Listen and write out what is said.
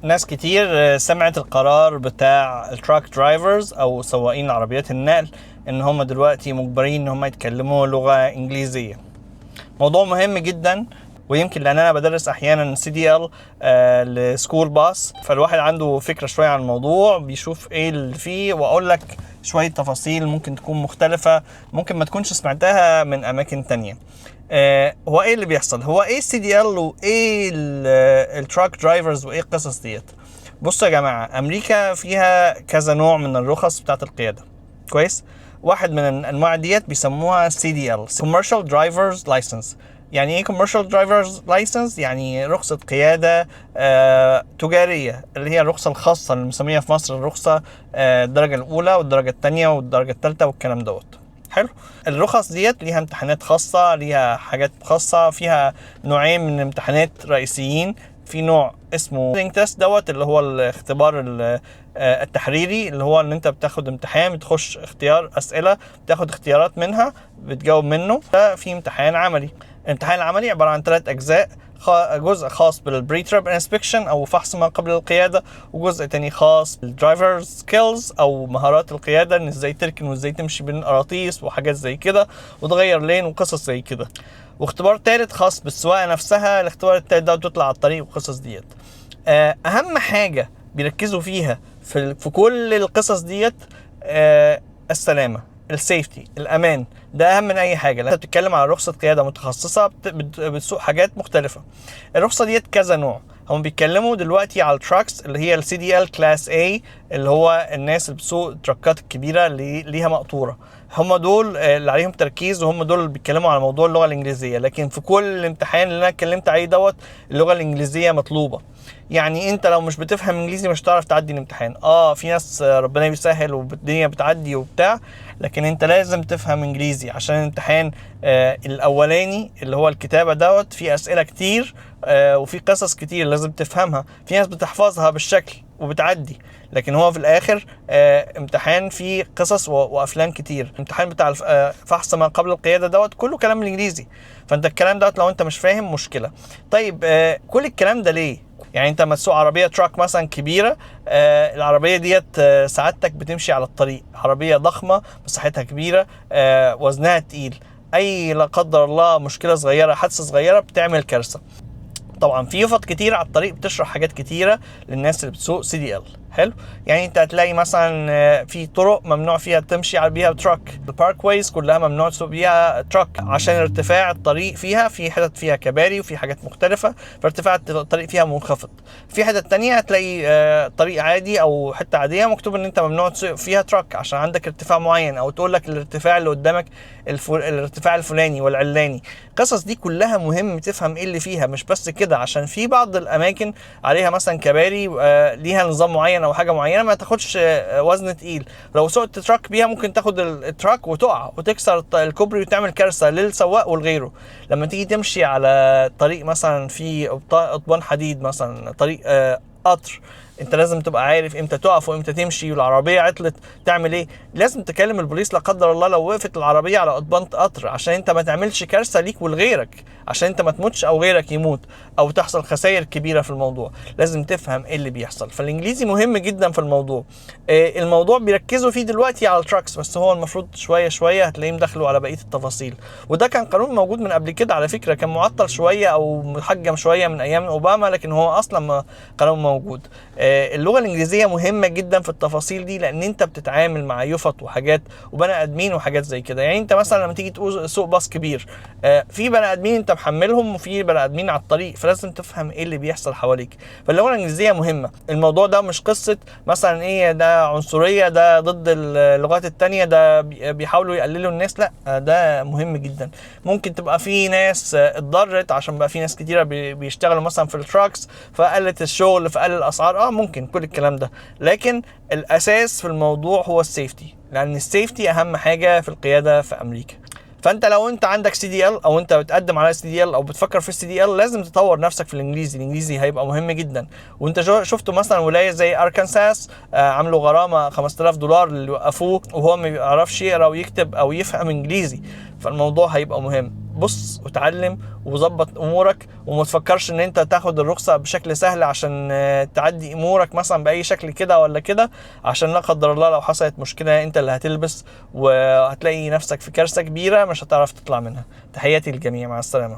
ناس كتير سمعت القرار بتاع التراك درايفرز او سواقين عربيات النقل ان هم دلوقتي مجبرين ان هم يتكلموا لغة انجليزية. موضوع مهم جدا، ويمكن لان انا بدرس احيانا CDL لسكول باص، فالواحد عنده فكرة شوية عن الموضوع، بيشوف ايه اللي فيه، واقول لك شوية تفاصيل ممكن تكون مختلفة، ممكن ما تكونش سمعتها من اماكن تانية. هو ايه اللي بيحصل؟ هو ايه CDL وايه التراك درايفرز وايه القصص ديت؟ بصوا يا جماعة، امريكا فيها كذا نوع من الرخص بتاعت القيادة. كويس؟ واحد من الانواع ديت بيسموها CDL Commercial Driver's License. يعني ايه Commercial Driver's License؟ يعني رخصة قيادة تجارية، اللي هي الرخصة الخاصة اللي بنسميها في مصر الرخصة الدرجة الأولى والدرجة الثانية والدرجة الثالثة والكلام دوت. حلو. الرخص ديت ليها امتحانات خاصة، ليها حاجات خاصة، فيها نوعين من امتحانات رئيسيين. في نوع اسمه تيست دوت اللي هو الاختبار التحريري، اللي هو ان انت بتاخد امتحان، بتخش اختيار اسئلة، بتاخد اختيارات منها بتجاوب منه. ده في امتحان عملي. الامتحان العملي عبارة عن 3 اجزاء، جزء خاص بالبري تريب انسبكشن او فحص ما قبل القياده، وجزء تاني خاص بالدرايفر سكيلز او مهارات القياده، ان ازاي تركن وازاي تمشي بين القراطيس وحاجات زي كده وتغير لين وقصص زي كده. واختبار تالت خاص بالسواقه نفسها. الاختبار التالت ده تطلع على الطريق وقصص ديت. اهم حاجه بيركزوا فيها في كل القصص ديت السلامه، السيفتي، الامان. ده اهم من اي حاجه. انت بتتكلم على رخصه قياده متخصصه بتسوق حاجات مختلفه. الرخصه ديت كذا نوع. هم بيتكلموا دلوقتي على التراكس اللي هي CDL كلاس A، اللي هو الناس اللي بتسوق التراكات الكبيره اللي ليها مقطوره. هم دول اللي عليهم تركيز، وهم دول اللي بيتكلموا على موضوع اللغه الانجليزيه. لكن في كل الامتحان اللي انا اتكلمت عليه دوت اللغه الانجليزيه مطلوبه. يعني انت لو مش بتفهم انجليزي مش هتعرف تعدي الامتحان. في ناس ربنا بيسهل والدنيا بتعدي وبتاع، لكن انت لازم تفهم انجليزي عشان الامتحان الاولاني اللي هو الكتابة دوت فيه اسئلة كتير وفي قصص كتير لازم تفهمها. في ناس بتحفظها بالشكل وبتعدي، لكن هو في الاخر امتحان فيه قصص وافلام كتير. الامتحان بتاع فحص ما قبل القيادة دوت كله كلام بالانجليزي، فانت الكلام دوت لو انت مش فاهم مشكلة. طيب كل الكلام ده ليه؟ يعني انت لما تسوق عربيه تراك مثلا كبيره، العربيه ديت سعادتك بتمشي على الطريق، عربيه ضخمه مساحتها كبيره، وزنها تقيل، اي لا قدر الله مشكله صغيره، حادثه صغيره بتعمل كارثه. طبعا في يفط كتير على الطريق بتشرح حاجات كتيره للناس اللي بتسوق CDL. حلو. يعني انت هتلاقي مثلا في طرق ممنوع فيها تمشي بيها تراك، البارك ويز كلها ممنوع تسوق بيها تراك عشان ارتفاع الطريق فيها، في حتت فيها كباري وفي حاجات مختلفه فارتفاع الطريق فيها منخفض. في حتت تانية هتلاقي طريق عادي او حته عاديه مكتوب ان انت ممنوع تسوق فيها تراك عشان عندك ارتفاع معين، او تقول لك الارتفاع اللي قدامك الارتفاع الفلاني والعلاني. القصص دي كلها مهم تفهم ايه اللي فيها. مش بس كده، عشان في بعض الاماكن عليها مثلا كباري ليها نظام معين او حاجه معينه ما تاخدش وزن تقيل. لو سوقت تراك بيها ممكن تاخد التراك وتقع وتكسر الكوبري وتعمل كارثه للسواق ولغيره. لما تيجي تمشي على طريق مثلا في قضبان حديد، مثلا طريق قطر، انت لازم تبقى عارف امتى تقف وامتى تمشي، والعربيه عطلت تعمل ايه. لازم تكلم البوليس لا قدر الله لو وقفت العربيه على قضبان قطر، عشان انت ما تعملش كارثه ليك ولغيرك، عشان انت ما تموتش او غيرك يموت او تحصل خسائر كبيره في الموضوع. لازم تفهم ايه اللي بيحصل. فالانجليزي مهم جدا في الموضوع. الموضوع بيركزوا فيه دلوقتي على التراكس بس، هو المفروض شويه شويه هتلاقيهم دخلوا على بقيه التفاصيل. وده كان قانون موجود من قبل كده على فكره، كان معطل شويه او محجم شويه من ايام اوباما، لكن هو اصلا قانون موجود. اللغه الانجليزيه مهمه جدا في التفاصيل دي، لان انت بتتعامل مع يفط وحاجات وبني ادمين وحاجات زي كده. يعني انت مثلا لما تيجي تسوق باص كبير، في بني ادمين انت محملهم وفي بني ادمين على الطريق، فلازم تفهم ايه اللي بيحصل حواليك. فاللغه الانجليزيه مهمه. الموضوع ده مش قصه مثلا ايه ده عنصريه، ده ضد اللغات التانية، ده بيحاولوا يقللوا الناس. لا، ده مهم جدا. ممكن تبقى في ناس اتضرت عشان بقى في ناس كتيره بيشتغلوا مثلا في التراكس فقلت الشغل فقل الاسعار، ممكن كل الكلام ده، لكن الاساس في الموضوع هو السيفتي، لان السيفتي اهم حاجه في القياده في امريكا. فانت لو انت عندك CDL او انت بتقدم على CDL او بتفكر في CDL، لازم تطور نفسك في الانجليزي. الانجليزي هيبقى مهم جدا. وانت شفته مثلا ولايه زي اركنساس عملوا غرامه $5000 اللي وقفوه وهو ما بيعرفش يقرا ويكتب او يفهم انجليزي، فالموضوع هيبقى مهم. بص وتعلم وظبط امورك، وما تفكرش ان انت تاخد الرخصة بشكل سهل عشان تعدي امورك مثلا باي شكل كده ولا كده، عشان لا قدر الله لو حصلت مشكلة انت اللي هتلبس وهتلاقي نفسك في كارثة كبيرة مش هتعرف تطلع منها. تحياتي للجميع، مع السلامة.